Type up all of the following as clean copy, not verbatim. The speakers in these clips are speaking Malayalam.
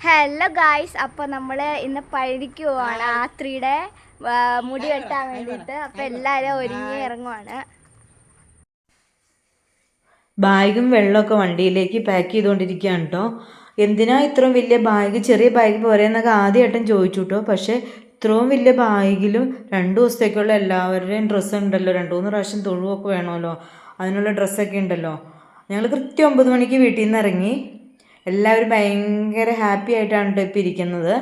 ഹലോ ഗായ്സ്, അപ്പോൾ നമ്മൾ ഇന്ന് പഴനിക്ക് പോവാണ് ആത്രിയുടെ മുടി വെട്ടാൻ വേണ്ടിയിട്ട്. അപ്പോൾ എല്ലാവരും ഒരുങ്ങി ഇറങ്ങുവാണ്. ബാഗും വെള്ളമൊക്കെ വണ്ടിയിലേക്ക് പാക്ക് ചെയ്തുകൊണ്ടിരിക്കുകയാണ് കേട്ടോ. എന്തിനാ ഇത്രയും വലിയ ബാഗ്, ചെറിയ ബാഗ് പോരെന്നൊക്കെ ആദ്യമായിട്ടും ചോദിച്ചു കേട്ടോ. പക്ഷേ ഇത്രയും വലിയ ബാഗിലും 2 ദിവസത്തേക്കുള്ള എല്ലാവരുടെയും ഡ്രസ്സ് ഉണ്ടല്ലോ. 2-3 പ്രാവശ്യം തൊഴുവൊക്കെ വേണമല്ലോ, അതിനുള്ള ഡ്രസ്സൊക്കെ ഉണ്ടല്ലോ. ഞങ്ങൾ കൃത്യം 9 മണിക്ക് വീട്ടിൽ നിന്ന് ഇറങ്ങി. എല്ലാവരും ഭയങ്കര ഹാപ്പി ആയിട്ടാണ് കേട്ടോ ഇപ്പോൾ ഇരിക്കുന്നത്.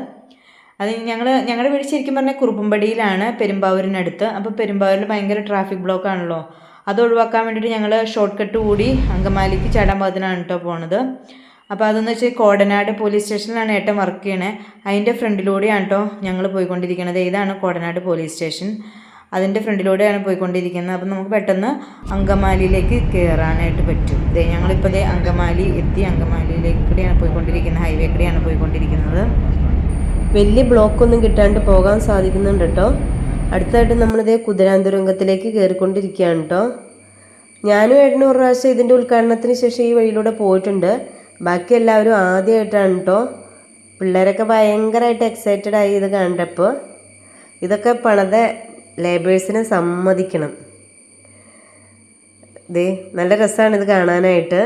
അത് ഞങ്ങളുടെ വീട് ശരിക്കും പറഞ്ഞാൽ കുറുപ്പുംപടിയിലാണ്, പെരുമ്പാവൂരിനടുത്ത്. അപ്പോൾ പെരുമ്പാവൂരിൽ ഭയങ്കര ട്രാഫിക് ബ്ലോക്ക് ആണല്ലോ. അത് ഒഴിവാക്കാൻ വേണ്ടിയിട്ട് ഞങ്ങൾ ഷോർട്ട് കട്ട് കൂടി അങ്കമാലിക്ക് ചാടാൻ പാകത്തിനാണ് കേട്ടോ പോണത്. അപ്പോൾ അതെന്ന് വെച്ചാൽ കോടനാട് പോലീസ് സ്റ്റേഷനിലാണ് ഏട്ടൻ വർക്ക് ചെയ്യണേ. അതിൻ്റെ ഫ്രണ്ടിലൂടെയാണ് കേട്ടോ ഞങ്ങൾ പോയിക്കൊണ്ടിരിക്കുന്നത്. ഇതാണ് കോടനാട് പോലീസ് സ്റ്റേഷൻ, അതിൻ്റെ ഫ്രണ്ടിലൂടെയാണ് പോയിക്കൊണ്ടിരിക്കുന്നത്. അപ്പം നമുക്ക് പെട്ടെന്ന് അങ്കമാലിയിലേക്ക് കയറാനായിട്ട് പറ്റും. ഞങ്ങളിപ്പോൾ അങ്കമാലി എത്തി. അങ്കമാലിയിലേക്ക് കൂടിയാണ് പോയിക്കൊണ്ടിരിക്കുന്നത്, ഹൈവേ കൂടിയാണ് പോയിക്കൊണ്ടിരിക്കുന്നത്. വലിയ ബ്ലോക്കൊന്നും കിട്ടാണ്ട് പോകാൻ സാധിക്കുന്നുണ്ട് കേട്ടോ. അടുത്തായിട്ട് നമ്മളിതേ കുതിരാന്തുരംഗത്തിലേക്ക് കയറിക്കൊണ്ടിരിക്കുകയാണ് കേട്ടോ. ഞാനും ഏട്ടനും ഒരു പ്രാവശ്യം ഇതിൻ്റെ ഉദ്ഘാടനത്തിന് ശേഷം ഈ വഴിയിലൂടെ പോയിട്ടുണ്ട്. ബാക്കി എല്ലാവരും ആദ്യമായിട്ടാണ് കേട്ടോ. പിള്ളേരൊക്കെ ഭയങ്കരമായിട്ട് എക്സൈറ്റഡ് ആയി ഇത് കണ്ടപ്പോൾ. ഇതൊക്കെ പണിത ലേബേഴ്സിനെ സമ്മതിക്കണം. നല്ല രസമാണ് ഇത് കാണാനായിട്ട്.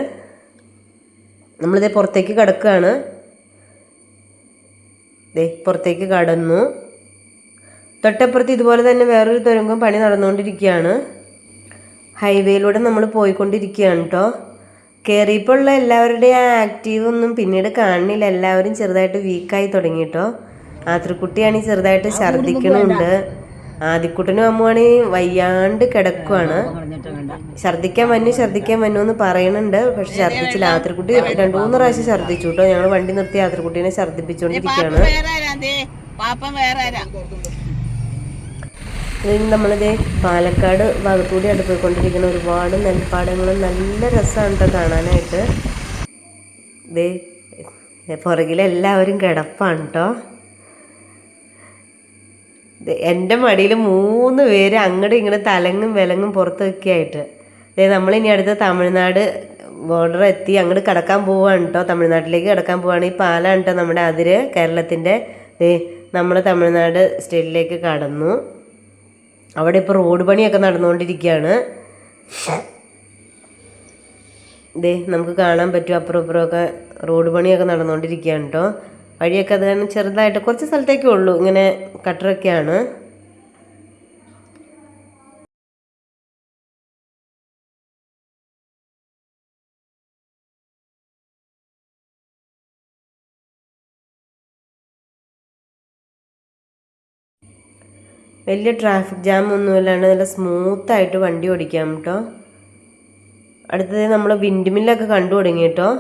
നമ്മളിതേ പുറത്തേക്ക് കിടക്കുകയാണ്. പുറത്തേക്ക് കടന്നു. തൊട്ടപ്പുറത്ത് ഇതുപോലെ തന്നെ വേറൊരു തുരങ്കം പണി നടന്നുകൊണ്ടിരിക്കുകയാണ്. ഹൈവേയിലൂടെ നമ്മൾ പോയിക്കൊണ്ടിരിക്കുകയാണ് കേട്ടോ. കയറിയപ്പോൾ ഉള്ള എല്ലാവരുടെയും ആ ആക്റ്റീവ് ഒന്നും പിന്നീട് കാണുന്നില്ല. എല്ലാവരും ചെറുതായിട്ട് വീക്കായി തുടങ്ങി കേട്ടോ. ആത്രിക്കുട്ടിയാണെങ്കിൽ ചെറുതായിട്ട് ഛർദ്ദിക്കണമുണ്ട്. ആദ്യക്കുട്ടനും അമ്മുവാണെങ്കിൽ വയ്യാണ്ട് കിടക്കുവാണ്. ഛർദ്ദിക്കാൻ വന്നു എന്ന് പറയുന്നുണ്ട്. പക്ഷെ ഛർദ്ദിച്ചില്ല. ആത്രിക്കുട്ടി 2-3 പ്രാവശ്യം ഛർദ്ദിച്ചു കേട്ടോ. ഞങ്ങൾ വണ്ടി നിർത്തി ആത്രിക്കുട്ടീനെ ഛർദ്ദിപ്പിച്ചുകൊണ്ടിരിക്കുകയാണ്. നമ്മളിതേ പാലക്കാട് ഭാഗത്തൂടെയാണ് പോയിക്കൊണ്ടിരിക്കുന്ന. ഒരുപാട് നെൽപ്പാടങ്ങളും നല്ല രസമാണ് കേട്ടോ കാണാനായിട്ട്. പുറകിലെല്ലാവരും കിടപ്പാണ് കേട്ടോ. എൻ്റെ മടിയിൽ 3 പേര് അങ്ങോട്ടും ഇങ്ങോട്ടും തലങ്ങും വിലങ്ങും പുറത്തൊക്കെ ആയിട്ട്. നമ്മളിനി അടുത്ത് തമിഴ്നാട് ബോർഡർ എത്തി അങ്ങോട്ട് കിടക്കാൻ പോവുകയാണ് കേട്ടോ. തമിഴ്നാട്ടിലേക്ക് കിടക്കാൻ പോവുകയാണ്. ഈ പാലാണ് കേട്ടോ നമ്മുടെ അതിര്, കേരളത്തിൻ്റെ. നമ്മൾ തമിഴ്നാട് സ്റ്റേറ്റിലേക്ക് കടന്നു. അവിടെ ഇപ്പോൾ റോഡ് പണിയൊക്കെ നടന്നുകൊണ്ടിരിക്കുകയാണ്. നമുക്ക് കാണാൻ പറ്റും അപ്പുറം ഇപ്പുറമൊക്കെ റോഡ് പണിയൊക്കെ നടന്നുകൊണ്ടിരിക്കുകയാണ് കേട്ടോ. വഴിയൊക്കെ അത് കാരണം ചെറുതായിട്ട് കുറച്ച് സ്ഥലത്തേക്കേ ഉള്ളൂ ഇങ്ങനെ കട്ടറൊക്കെയാണ്. വലിയ ട്രാഫിക് ജാം ഒന്നുമില്ലാണ്ട് നല്ല സ്മൂത്തായിട്ട് വണ്ടി ഓടിക്കാം കേട്ടോ. അടുത്തത് നമ്മൾ വിൻഡ് മില്ലൊക്കെ കണ്ടു തുടങ്ങി കേട്ടോ.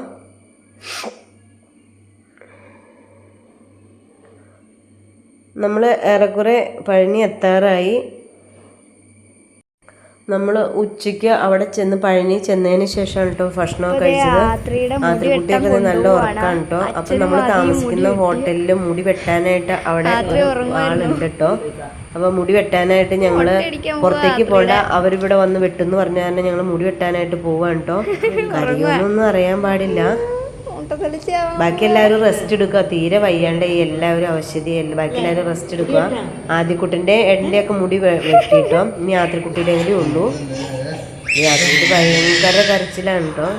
നമ്മൾ ഏറെക്കുറെ പഴനി എത്താറായി. നമ്മൾ ഉച്ചയ്ക്ക് അവിടെ ചെന്ന് പഴനി ചെന്നതിന് ശേഷമാണ് കേട്ടോ ഭക്ഷണമൊക്കെ കഴിച്ചത്. ആത്രിക്കുട്ടിയൊക്കെ നല്ല ഉറക്കാണ് കേട്ടോ. അപ്പം നമ്മൾ താമസിക്കുന്ന ഹോട്ടലിൽ മുടി വെട്ടാനായിട്ട് അവിടെ ആളുണ്ട് കേട്ടോ. അപ്പോൾ മുടി വെട്ടാനായിട്ട് ഞങ്ങൾ പുറത്തേക്ക് പോകണ്ട, അവരിവിടെ വന്ന് വെട്ടുമെന്ന് പറഞ്ഞ കാരണം ഞങ്ങൾ മുടി വെട്ടാനായിട്ട് പോവാണ് കേട്ടോ. കരയൊന്നും അറിയാൻ പാടില്ല. ബാക്കി എല്ലാവരും റെസ്റ്റ് എടുക്കുക. തീരെ വയ്യാണ്ട് എല്ലാവരും അവശതയല്ല. ബാക്കി എല്ലാവരും റെസ്റ്റ് എടുക്കുക. ആദ്യക്കുട്ടിൻ്റെ എണ്ണയൊക്കെ മുടി വെട്ടിട്ടോ. ഇനി ആദ്യക്കുട്ടിയുടെ കൂടി ഉള്ളൂ. ഈ ആദ്യക്കുട്ടി ഭയങ്കര കരച്ചിലാണ് കേട്ടോ.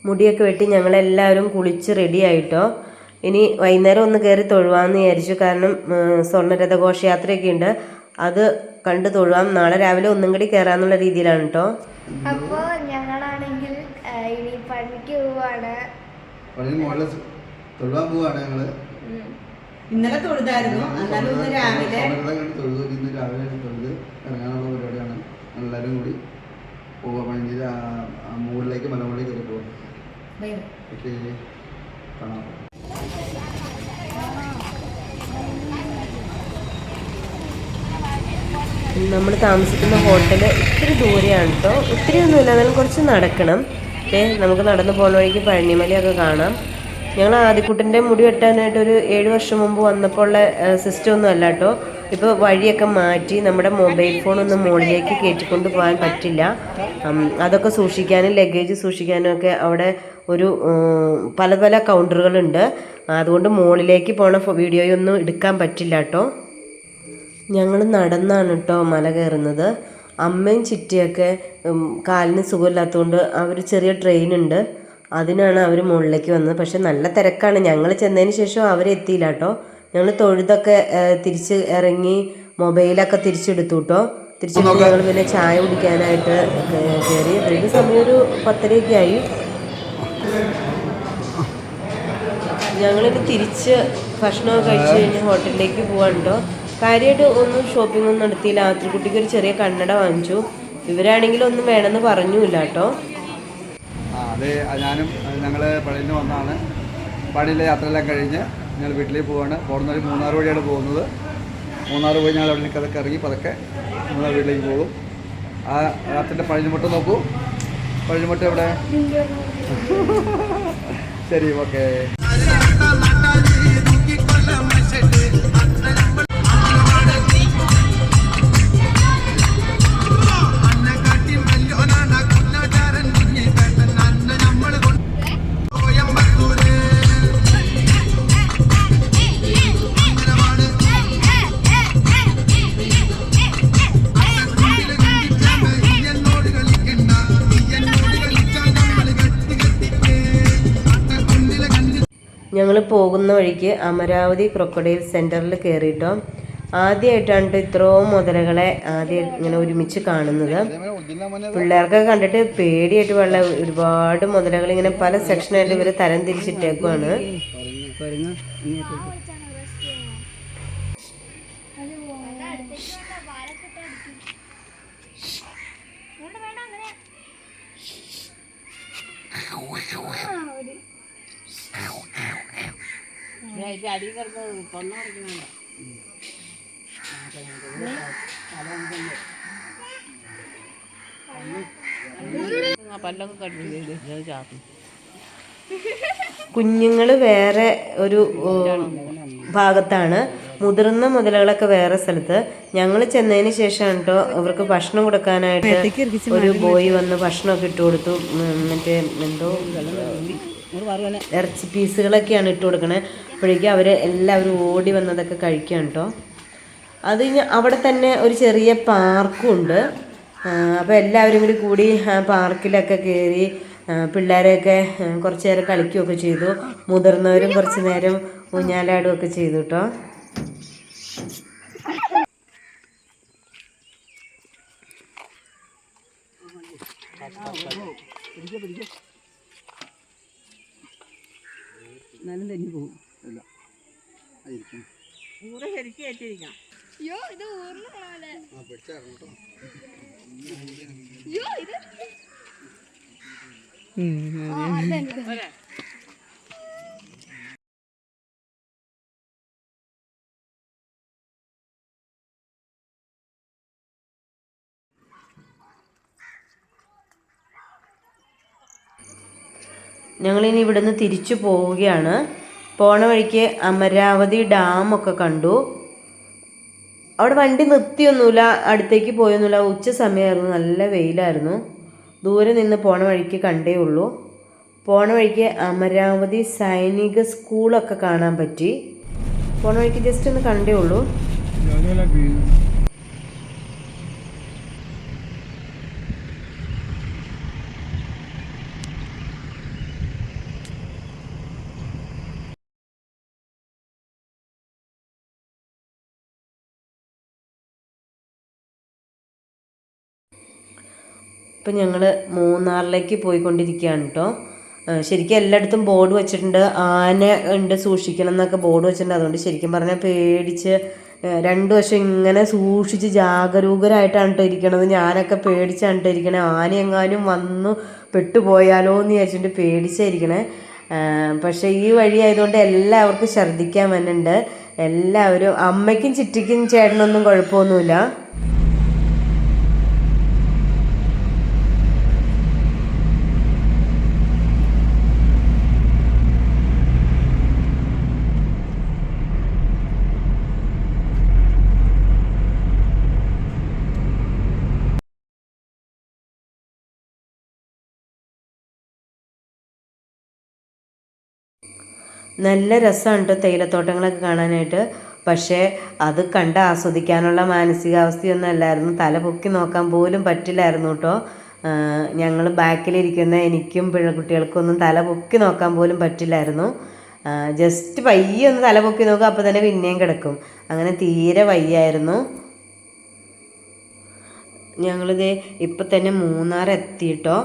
മുടിയൊക്കെ വെട്ടി ഞങ്ങളെല്ലാവരും കുളിച്ച് റെഡി ആയിട്ടോ. ഇനി വൈകുന്നേരം ഒന്ന് കയറി തൊഴുവാമെന്ന് വിചാരിച്ചു. കാരണം സ്വർണ്ണരഥ ഘോഷയാത്രയൊക്കെ ഉണ്ട്, അത് കണ്ട് തൊഴുവാം. നാളെ രാവിലെ ഒന്നും കൂടി കയറാന്നുള്ള രീതിയിലാണ് കേട്ടോ. അപ്പോൾ ഞങ്ങളാണെങ്കിൽ ഇനി പണിക്ക് പോവാണ്. തൊഴുവാൻ പോവാണ് ഞങ്ങള്. ഇന്നലെ തൊഴുതായിരുന്നു. രാവിലെ തൊഴുത് ഇറങ്ങാനുള്ള പരിപാടിയാണ്. എല്ലാവരും കൂടി പോവാ. പണിഞ്ഞിട്ട് മുകളിലേക്ക് മലമുകളിലേക്ക് കയറി പോവാം. ഓക്കെ, കാണാം. നമ്മൾ താമസിക്കുന്ന ഹോട്ടൽ ഇത്തിരി ദൂരെയാണ് കേട്ടോ. ഒത്തിരി ഒന്നുമില്ല, എന്നാലും കുറച്ച് നടക്കണം. നമുക്ക് നടന്നു പോകുന്ന വഴിക്ക് പഴനിമലയൊക്കെ കാണാം. ഞങ്ങൾ ആദിക്കുട്ടൻ്റെ മുടി വെട്ടാനായിട്ട് ഒരു 7 വർഷം മുമ്പ് വന്നപ്പോൾ ഉള്ള സിസ്റ്റം ഒന്നും അല്ല കേട്ടോ. ഇപ്പോൾ വഴിയൊക്കെ മാറ്റി നമ്മുടെ മൊബൈൽ ഫോണൊന്നും മുകളിലേക്ക് കയറ്റിക്കൊണ്ട് പോകാൻ പറ്റില്ല. അതൊക്കെ സൂക്ഷിക്കാനും ലഗേജ് സൂക്ഷിക്കാനും ഒക്കെ അവിടെ ഒരു പല പല കൗണ്ടറുകളുണ്ട്. അതുകൊണ്ട് മുകളിലേക്ക് പോണ വീഡിയോയൊന്നും എടുക്കാൻ പറ്റില്ല കേട്ടോ. ഞങ്ങൾ നടന്നാണ് കേട്ടോ മല കയറുന്നത്. അമ്മയും ചിറ്റിയൊക്കെ കാലിന് സുഖമില്ലാത്തതുകൊണ്ട് അവർ ചെറിയ ട്രെയിനുണ്ട്, അതിനാണ് അവർ മുകളിലേക്ക് വന്നത്. പക്ഷെ നല്ല തിരക്കാണ്. ഞങ്ങൾ ചെന്നതിന് ശേഷം അവരെത്തിയില്ല കേട്ടോ. ഞങ്ങൾ തൊഴുതൊക്കെ തിരിച്ച് ഇറങ്ങി മൊബൈലൊക്കെ തിരിച്ചെടുത്തു കേട്ടോ. തിരിച്ചെടുത്ത് ഞങ്ങൾ പിന്നെ ചായ കുടിക്കാനായിട്ട് കയറി. അപ്പോഴേക്കും സമയം ഒരു 10:30 ആയി. ഞങ്ങളിനി തിരിച്ച് ഭക്ഷണമൊക്കെ കഴിച്ച് കഴിഞ്ഞ് ഹോട്ടലിലേക്ക് പോകാനുണ്ടോ. കാര്യമായിട്ട് ഒന്നും ഷോപ്പിംഗ് ഒന്നും നടത്തിയില്ല. ആദ്യക്കുട്ടിക്ക് ഒരു ചെറിയ കണ്ണട വാങ്ങിച്ചു. ഇവരാണെങ്കിലും ഒന്നും വേണമെന്ന് പറഞ്ഞില്ല കേട്ടോ. അതെ, ഞാനും ഞങ്ങൾ പഴയിൽ നിന്ന് വന്നതാണ്. പഴയിലെ യാത്രയെല്ലാം കഴിഞ്ഞ് ഞങ്ങൾ വീട്ടിലേക്ക് പോവാണ്. പോകുന്നത് മൂന്നാർ വഴിയാണ് പോകുന്നത്. മൂന്നാർ വഴി ഞങ്ങൾ അവിടെ നിന്ന് അതൊക്കെ ഇറങ്ങി പതുക്കെ മൂന്നാർ വീട്ടിലേക്ക് പോകും. ആ രാത്രിൻ്റെ പഴഞ്ഞുമുട്ട നോക്കൂ. പഴഞ്ഞുമുട്ട എവിടെ? ശരി, ഓക്കെ. ഞങ്ങൾ പോകുന്ന വഴിക്ക് അമരാവതി ക്രൊക്കഡൈൽ സെൻറ്ററിൽ കയറിയിട്ടോ. ആദ്യമായിട്ടാണ് ഇത്രയും മുതലകളെ ആദ്യം ഇങ്ങനെ ഒരുമിച്ച് കാണുന്നത്. പിള്ളേർക്കൊക്കെ കണ്ടിട്ട് പേടിയായിട്ട് വെള്ള ഒരുപാട് മുതലകൾ ഇങ്ങനെ പല സെക്ഷനായിട്ട് ഇവർ തരം തിരിച്ചിട്ടേക്കുവാണ്. കുഞ്ഞുങ്ങൾ വേറെ ഒരു ഭാഗത്താണ്, മുതിർന്ന മുതലകളൊക്കെ വേറെ സ്ഥലത്ത്. ഞങ്ങൾ ചെന്നതിന് ശേഷമാണ് കേട്ടോ ഇവർക്ക് ഭക്ഷണം കൊടുക്കാനായിട്ട് ഒരു ബോയ് വന്ന് ഭക്ഷണമൊക്കെ ഇട്ട് കൊടുത്തു. മറ്റേ എന്തോ ഇറച്ചി പീസുകളൊക്കെയാണ് ഇട്ട് കൊടുക്കണേ. അപ്പോഴേക്കും അവർ എല്ലാവരും ഓടി വന്നതൊക്കെ കഴിക്കുകയാണ് കേട്ടോ. അത് അവിടെ തന്നെ ഒരു ചെറിയ പാർക്കും ഉണ്ട്. അപ്പോൾ എല്ലാവരും കൂടി പാർക്കിലൊക്കെ കയറി പിള്ളേരെയൊക്കെ കുറച്ച് നേരം കളിക്കുകയൊക്കെ ചെയ്തു. മുതിർന്നവരും കുറച്ച് നേരം ഊഞ്ഞാലാടുകയൊക്കെ ചെയ്തു കേട്ടോ. എന്നാലും തന്നെ പോകും. ഇല്ല, ശരിക്കും ഏറ്റിരിക്കണം. ഞങ്ങളിനി ഇവിടുന്ന് തിരിച്ചു പോവുകയാണ്. പോണ വഴിക്ക് അമരാവതി ഡാമൊക്കെ കണ്ടു. അവിടെ വണ്ടി നിർത്തിയൊന്നുമില്ല, അടുത്തേക്ക് പോയൊന്നുമില്ല. ഉച്ച സമയമായിരുന്നു, നല്ല വെയിലായിരുന്നു. ദൂരെ നിന്ന് പോണ വഴിക്ക് കണ്ടേ ഉള്ളൂ. പോണ വഴിക്ക് അമരാവതി സൈനിക സ്കൂളൊക്കെ കാണാൻ പറ്റി. പോണ വഴിക്ക് ജസ്റ്റ് ഒന്ന് കണ്ടേ ഉള്ളൂ. ഇപ്പം ഞങ്ങൾ മൂന്നാറിലേക്ക് പോയിക്കൊണ്ടിരിക്കുകയാണ് കേട്ടോ. ശരിക്കും എല്ലായിടത്തും ബോർഡ് വെച്ചിട്ടുണ്ട്, ആന ഉണ്ട് സൂക്ഷിക്കണം എന്നൊക്കെ ബോർഡ് വെച്ചിട്ടുണ്ട്. അതുകൊണ്ട് ശരിക്കും പറഞ്ഞാൽ പേടിച്ച് 2 വർഷം ഇങ്ങനെ സൂക്ഷിച്ച് ജാഗരൂകരായിട്ടാണ് കേട്ടോ ഇരിക്കണത്. ഞാനൊക്കെ പേടിച്ചാണ് കേട്ടോ ഇരിക്കണേ. ആന എങ്ങാനും വന്നു പെട്ടുപോയാലോ എന്ന് വിചാരിച്ചിട്ട് പേടിച്ചായിരിക്കണേ. പക്ഷേ ഈ വഴി ആയതുകൊണ്ട് എല്ലാവർക്കും ഛർദ്ദിക്കാൻ വന്നുണ്ട്. എല്ലാവരും, അമ്മയ്ക്കും ചിറ്റിക്കും ചേട്ടനൊന്നും കുഴപ്പമൊന്നുമില്ല. നല്ല രസമാണ് കേട്ടോ തേയിലത്തോട്ടങ്ങളൊക്കെ കാണാനായിട്ട്. പക്ഷേ അത് കണ്ട് ആസ്വദിക്കാനുള്ള മാനസികാവസ്ഥയൊന്നും അല്ലായിരുന്നു. തല പൊക്കി നോക്കാൻ പോലും പറ്റില്ലായിരുന്നു കേട്ടോ. ഞങ്ങൾ ബാക്കിലിരിക്കുന്ന എനിക്കും കുട്ടികൾക്കൊന്നും തല പൊക്കി നോക്കാൻ പോലും പറ്റില്ലായിരുന്നു. ജസ്റ്റ് പയ്യെ ഒന്ന് തല പൊക്കി നോക്കുക, അപ്പോൾ തന്നെ പിന്നെയും കിടക്കും. അങ്ങനെ തീരെ വയ്യായിരുന്നു. ഞങ്ങളിത് ഇപ്പം തന്നെ മൂന്നാർ എത്തിയിട്ടോ.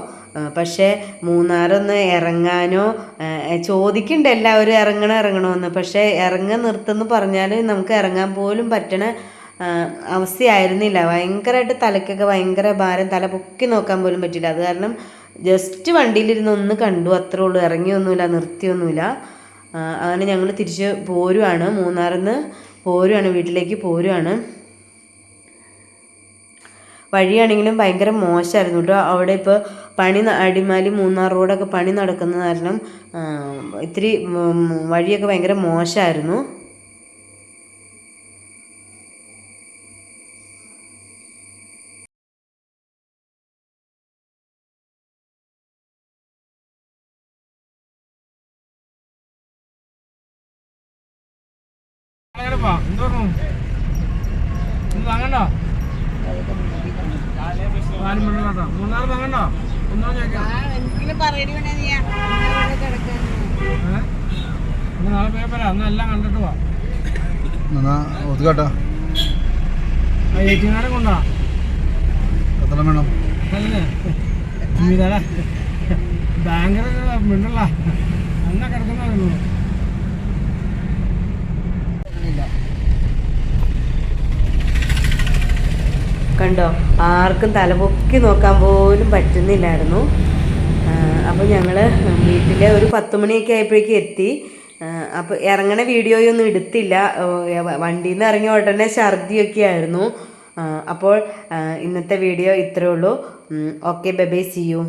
പക്ഷേ മൂന്നാറൊന്ന് ഇറങ്ങാനോ ചോദിക്കണ്ട എല്ലാവരും ഇറങ്ങണമെന്ന്. പക്ഷേ ഇറങ്ങാൻ നിർത്തുമെന്ന് പറഞ്ഞാൽ നമുക്ക് ഇറങ്ങാൻ പോലും പറ്റണ അവസ്ഥയായിരുന്നില്ല. ഭയങ്കരമായിട്ട് തലയ്ക്കൊക്കെ ഭയങ്കര ഭാരം, തല പൊക്കി നോക്കാൻ പോലും പറ്റില്ല. അത് കാരണം ജസ്റ്റ് വണ്ടിയിലിരുന്ന് ഒന്ന് കണ്ടു, അത്രേ ഉള്ളൂ. ഇറങ്ങിയൊന്നുമില്ല, നിർത്തിയൊന്നുമില്ല. അങ്ങനെ ഞങ്ങൾ തിരിച്ച് പോരുവാണ്, മൂന്നാറിൽ നിന്ന് പോരുവാണ്, വീട്ടിലേക്ക് പോരുവാണ്. വഴിയാണെങ്കിലും ഭയങ്കര മോശമായിരുന്നു കേട്ടോ. അവിടെ ഇപ്പോൾ അടിമാലി മൂന്നാർ റോഡൊക്കെ പണി നടക്കുന്ന കാരണം ഇത്തിരി വഴിയൊക്കെ ഭയങ്കര മോശമായിരുന്നു. മൂന്നാർ വാങ്ങണ്ടോ? നാളെ പേപ്പറാ, അന്ന് എല്ലാം കണ്ടിട്ട് പോവാ. ഒതുക്കാട്ടോ ഏറ്റുകാരം കൊണ്ടാ എത്ര വേണം? ഭയങ്കര മിണ്ടല്ല, അന്ന കിടക്കുന്ന കണ്ടോ, ആർക്കും തലപൊക്കി നോക്കാൻ പോലും പറ്റുന്നില്ലായിരുന്നു. അപ്പോൾ ഞങ്ങൾ വീട്ടിൽ ഒരു 10 മണിയൊക്കെ ആയപ്പോഴേക്കും എത്തി. അപ്പോൾ ഇറങ്ങണ വീഡിയോയൊന്നും എടുത്തില്ല. വണ്ടിയിൽ നിന്ന് ഇറങ്ങിയ ഉടനെ ഛർദിയൊക്കെ ആയിരുന്നു. അപ്പോൾ ഇന്നത്തെ വീഡിയോ ഇത്രയേ ഉള്ളൂ. Okay, bye bye, see U.